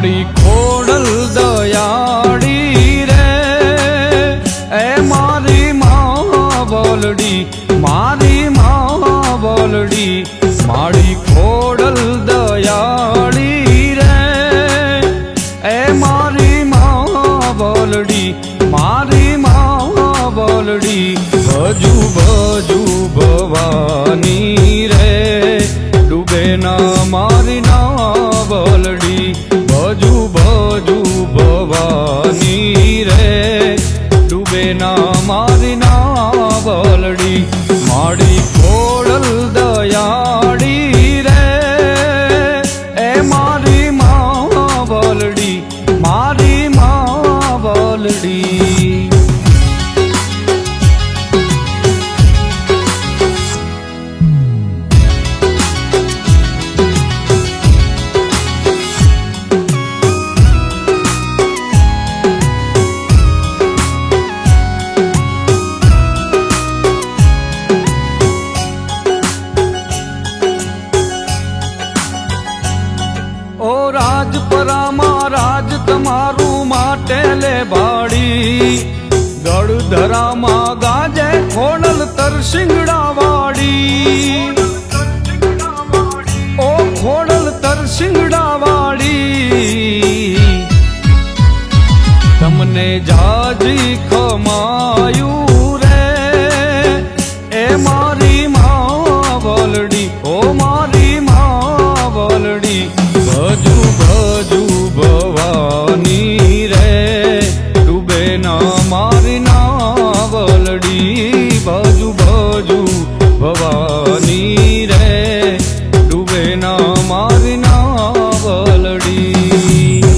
માડી ખોડલ દયાળી રે એ મારી માં બોલડી મારી માં બોલડી માડી ખોડલ દયાળી રે એ મારી માં બોલડી મારી માં બોલડી ભજુ ભજુ ભવાની રે ડૂબે ના મારી ના બોલડી ભજુ ભજુ ભવાની રે ડૂબે ના મારી ના બોલડી માડી ખોડલ દયાળી રે એ મારી માં બોલડી મારી માં બોલડી ઓ રાજપરામાં રાજ તમારું માટે લે ભાડી ગળધરામાં ગાજે ખોડલ તરસિંગડાવા